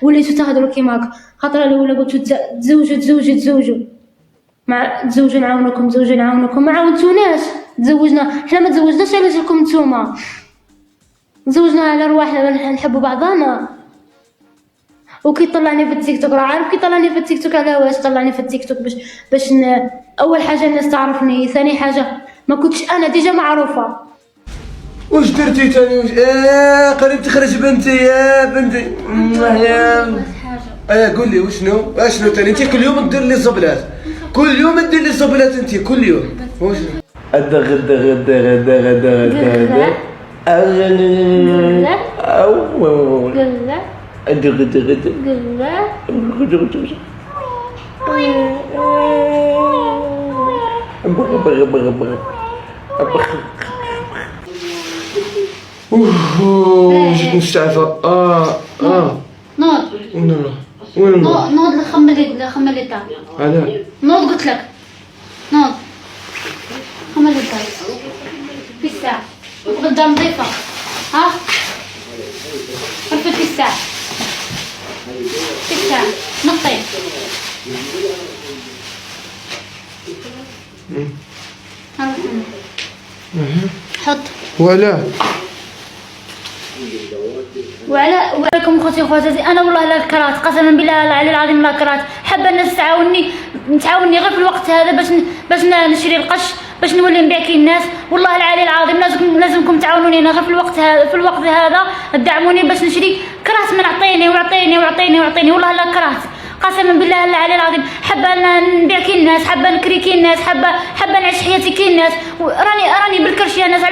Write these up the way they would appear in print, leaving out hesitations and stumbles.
وليتو تهضروا كيما هكا. الخطره الاولى قلتو تزوجوا مع تزوجوا نعاونكم، ما عاونتوناش. تزوجنا حنا، ما تزوجناش على جالكم نتوما، تزوجنا على رواحنا نحبوا بعضنا. وكيطلعني في التيك توك، راه عارف كيطلعني في التيك توك على واش طلعني في التيك توك؟ باش اول حاجه الناس تعرفني، ثاني حاجه ما كنتش انا ديجا معروفه. واش درتي تاني؟ واش قريب تخرج بنتي يا بنتي قول لي شنو تاني؟ انت كل يوم دير لي زبلات، انت كل يوم واش غدا جيت نستعفى. نوض وين نوض خمل الدار. علاه نوض قلت لك، نوض خمل الدار في الساعة، الدار نظيفة. ها رفد في الساعة نطي. حط وعليكم خوتي وخواتاتي. انا والله لا كرهت، قسما بالله العلي العظيم لا كرهت. حابه الناس تعاوني غير في الوقت هذا باش نشري القش، باش نولي نبيع كي الناس. والله العلي العظيم لازمكم تعاونوني انا غير في الوقت هذا، تدعموني باش نشري. كرهت من عطيني والله لا كرهت، قسما بالله العلي العظيم. حابه نبيع كي الناس، حابه نكري كي الناس، حابه نعيش حياتي كي الناس. راني بالكرش يا ناس.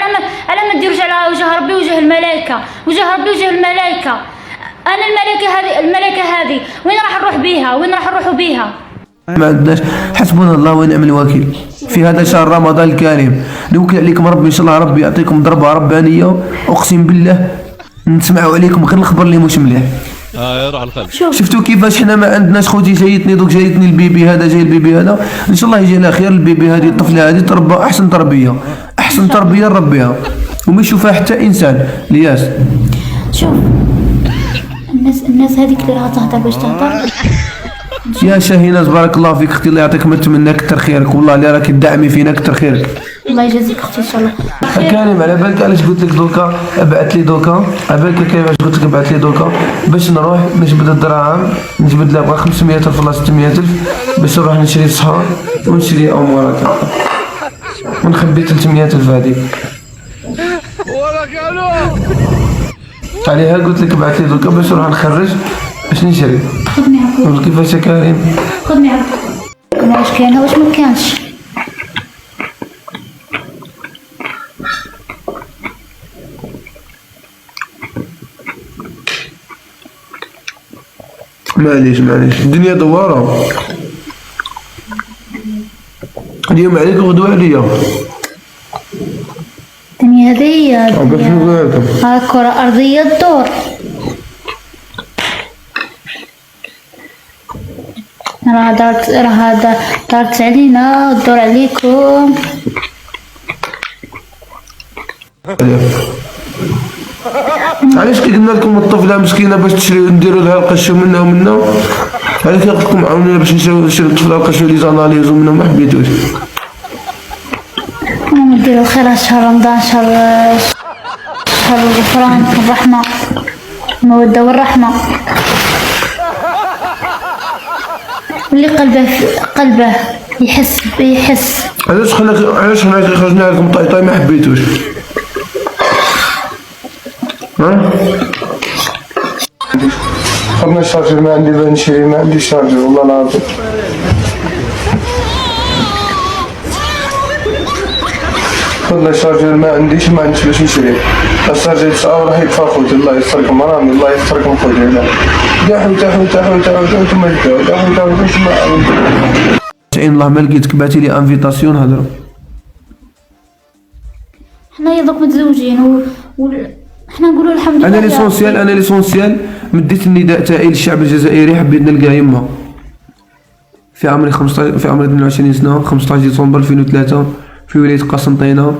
على ما ديروش على وجه ربي وجه الملائكه، انا الملائكه هذه وين راح نروح بيها؟ ما عندناش. حسبنا الله ونعم الوكيل. في هذا شهر رمضان الكريم نوكل عليكم ربي، ان شاء الله ربي يعطيكم ضربه ربانيه. اقسم بالله نسمعوا عليكم غير الخبر اللي مش مليح. روح الخلف. شفتوا كيفاش حنا ما عندناش خوتي. جايتني البيبي هذا، ان شاء الله يجي على خير. البيبي هذه الطفله هذه تربى احسن تربيه نربيها وما يشوفها حتى انسان. لياس شوف الناس هذيك اللي راها تهضر باش تهضر. يا شاهيناز بارك الله فيك اختي، الله يعطيك ما نتمنى كثر خيرك، والله اللي راكي تدعمي فينا كثر خيرك. الله يجازيك اختي ان شاء الله. كريم على بالك علاش قلت لك دوكا ابعث لي دوكا؟ على بالك كريم علاش قلت لك ابعث لي دوكا؟ باش نروح نجبد الدراهم، نجبد لها بغا 500,000 ولا 600,000 باش نروح نشري السحور ونشري امورات ونخبي 300,000 هذيك. عليها قلت لك ابعث لي دوكا باش نروح نخرج باش نشري. خذني عفوا. كيفاش يا كريم؟ خذني عفوا. واش كاين واش ما كانش؟ معليش الدنيا دوارة، اليوم عليك وغدوة عليا. الدنيا هذه الكرة أرضية الدور. راه دارت علينا الدور عليكم. علاش كي قلنا لكم الطفله مسكينه باش تشريو نديرو لها القش منا ومنا؟ علاش قلت لكم عاونونا باش نشريو الطفله القش لي زاناليز ومنا ما حبيتوش؟ نديرو خير شهر رمضان، شهر الغفران والرحمه، الموده والرحمه. واللي قلبه يحس. علاش حنا خرجنا لكم طاي ما حبيتوش؟ خدنا الشارجر، ما عندي باه نشري، ما عندي شارجر والله العظيم. خدنا الشارجر، ما عنديش باش نشري. الشارجر يتسعى راح يدفع خوتي. الله يستركم رامي، الله يستركم خوتي. تعين الله ما لقيتك بعتي لي انفيتاسيون هضروا. حنايا دوك متزوجين حنا نقولوا الحمد لله. انا ليسونسيال مديت النداء تاعي للشعب الجزائري. حبيت نلقى يما في عمري 28 سنه، 15 ديسمبر 2003 في ولايه قسنطينه.